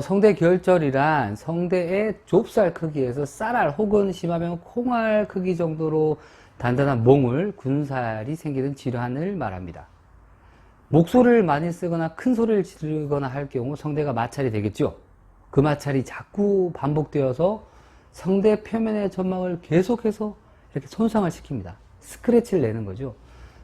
성대 결절이란 성대의 좁쌀 크기에서 쌀알 혹은 심하면 콩알 크기 정도로 단단한 몽을, 군살이 생기는 질환을 말합니다. 목소리를 많이 쓰거나 큰 소리를 지르거나 할 경우 성대가 마찰이 되겠죠. 그 마찰이 자꾸 반복되어서 성대 표면의 점막을 계속해서 이렇게 손상을 시킵니다. 스크래치를 내는 거죠.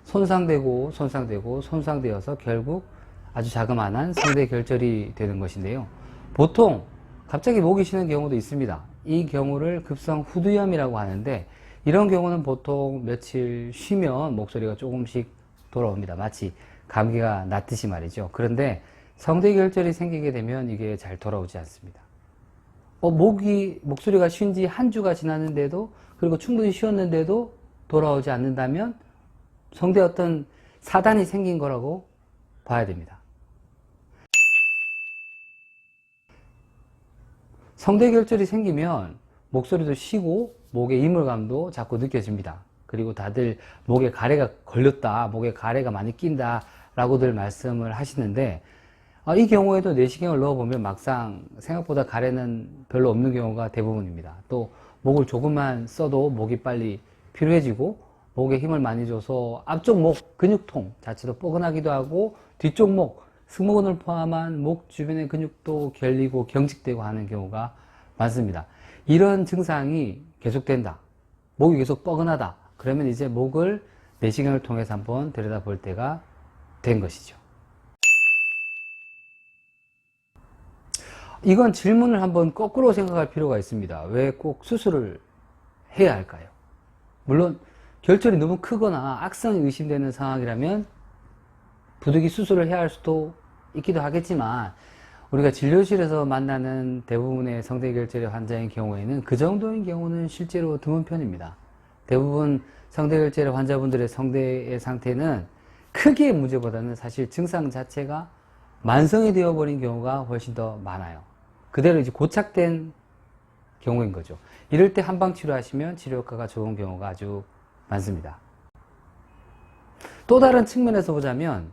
손상되어서 결국 아주 자그마한 성대 결절이 되는 것인데요. 보통 갑자기 목이 쉬는 경우도 있습니다. 이 경우를 급성 후두염이라고 하는데, 이런 경우는 보통 며칠 쉬면 목소리가 조금씩 돌아옵니다. 마치 감기가 낫듯이 말이죠. 그런데 성대 결절이 생기게 되면 이게 잘 돌아오지 않습니다. 목소리가 쉰 지 한 주가 지났는데도, 그리고 충분히 쉬었는데도 돌아오지 않는다면 성대에 어떤 사단이 생긴 거라고 봐야 됩니다. 성대 결절이 생기면 목소리도 쉬고 목의 이물감도 자꾸 느껴집니다. 그리고 다들 목에 가래가 걸렸다, 목에 가래가 많이 낀다 라고들 말씀을 하시는데, 이 경우에도 내시경을 넣어보면 막상 생각보다 가래는 별로 없는 경우가 대부분입니다. 또 목을 조금만 써도 목이 빨리 피로해지고 목에 힘을 많이 줘서 앞쪽 목 근육통 자체도 뻐근하기도 하고, 뒤쪽 목, 승모근을 포함한 목 주변의 근육도 결리고 경직되고 하는 경우가 많습니다. 이런 증상이 계속된다, 목이 계속 뻐근하다, 그러면 이제 목을 내시경을 통해서 한번 들여다볼 때가 된 것이죠. 이건 질문을 한번 거꾸로 생각할 필요가 있습니다. 왜 꼭 수술을 해야 할까요? 물론 결절이 너무 크거나 악성이 의심되는 상황이라면 부득이 수술을 해야 할 수도 있기도 하겠지만, 우리가 진료실에서 만나는 대부분의 성대 결절의 환자인 경우에는 그 정도인 경우는 실제로 드문 편입니다. 대부분 성대 결절의 환자분들의 성대의 상태는 크기의 문제보다는 사실 증상 자체가 만성이 되어버린 경우가 훨씬 더 많아요. 그대로 이제 고착된 경우인 거죠. 이럴 때 한방 치료하시면 치료 효과가 좋은 경우가 아주 많습니다. 또 다른 측면에서 보자면,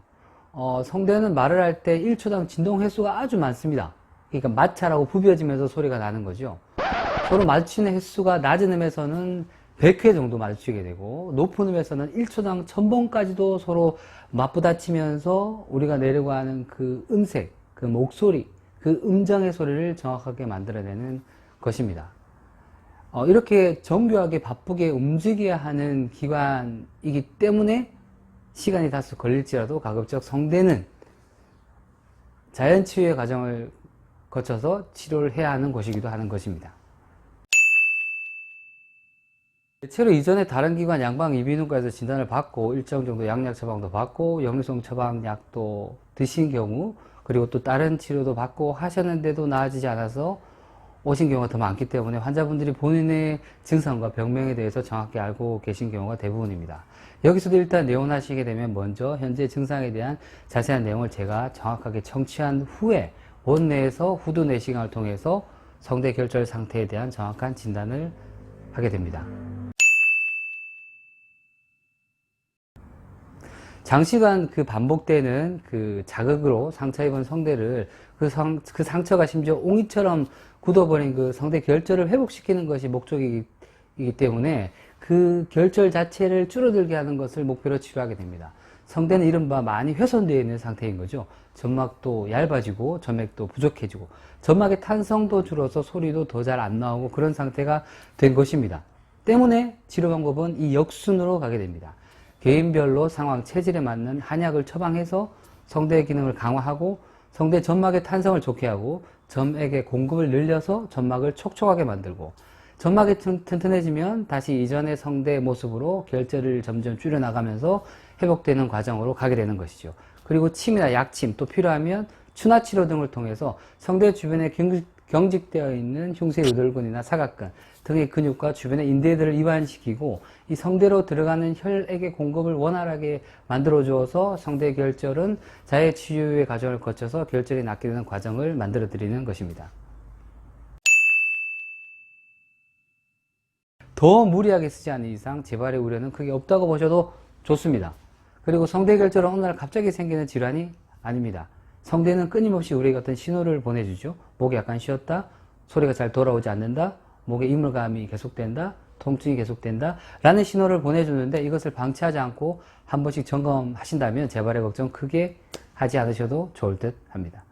성대는 말을 할 때 1초당 진동 횟수가 아주 많습니다. 그러니까 마찰하고 부벼지면서 소리가 나는 거죠. 서로 마주치는 횟수가 낮은 음에서는 100회 정도 마주치게 되고, 높은 음에서는 1초당 1000번까지도 서로 맞부딪히면서 우리가 내려고 하는 그 음색, 그 목소리, 그 음정의 소리를 정확하게 만들어내는 것입니다. 이렇게 정교하게 바쁘게 움직여야 하는 기관이기 때문에 시간이 다소 걸릴지라도 가급적 성대는 자연치유의 과정을 거쳐서 치료를 해야 하는 곳이기도 하는 것입니다. 대체로 이전에 다른 기관 양방 이비인후과에서 진단을 받고 일정 정도 양약 처방도 받고 역류성 처방약도 드신 경우, 그리고 또 다른 치료도 받고 하셨는데도 나아지지 않아서 오신 경우가 더 많기 때문에 환자분들이 본인의 증상과 병명에 대해서 정확히 알고 계신 경우가 대부분입니다. 여기서도 일단 내원하시게 되면 먼저 현재 증상에 대한 자세한 내용을 제가 정확하게 청취한 후에 원내에서 후두 내시경을 통해서 성대 결절 상태에 대한 정확한 진단을 하게 됩니다. 장시간 그 반복되는 그 자극으로 상처 입은 성대를 그 상처가 심지어 옹이처럼 굳어버린 그 성대 결절을 회복시키는 것이 목적이기 때문에 그 결절 자체를 줄어들게 하는 것을 목표로 치료하게 됩니다. 성대는 이른바 많이 훼손되어 있는 상태인 거죠. 점막도 얇아지고 점액도 부족해지고 점막의 탄성도 줄어서 소리도 더 잘 안 나오고 그런 상태가 된 것입니다. 때문에 치료 방법은 이 역순으로 가게 됩니다. 개인별로 상황, 체질에 맞는 한약을 처방해서 성대의 기능을 강화하고 성대 점막의 탄성을 좋게 하고 점액의 공급을 늘려서 점막을 촉촉하게 만들고, 점막이 튼튼해지면 다시 이전의 성대의 모습으로 결절을 점점 줄여나가면서 회복되는 과정으로 가게 되는 것이죠. 그리고 침이나 약침, 또 필요하면 추나치료 등을 통해서 성대 주변에 경직되어 있는 흉쇄유돌근이나 사각근 등의 근육과 주변의 인대들을 이완시키고 이 성대로 들어가는 혈액의 공급을 원활하게 만들어 주어서 성대 결절은 자해치유의 과정을 거쳐서 결절이 낫게 되는 과정을 만들어 드리는 것입니다. 더 무리하게 쓰지 않는 이상 재발의 우려는 크게 없다고 보셔도 좋습니다. 그리고 성대 결절은 어느 날 갑자기 생기는 질환이 아닙니다. 성대는 끊임없이 우리에게 어떤 신호를 보내주죠. 목이 약간 쉬었다, 소리가 잘 돌아오지 않는다, 목에 이물감이 계속된다, 통증이 계속된다 라는 신호를 보내주는데, 이것을 방치하지 않고 한 번씩 점검하신다면 재발의 걱정 크게 하지 않으셔도 좋을 듯 합니다.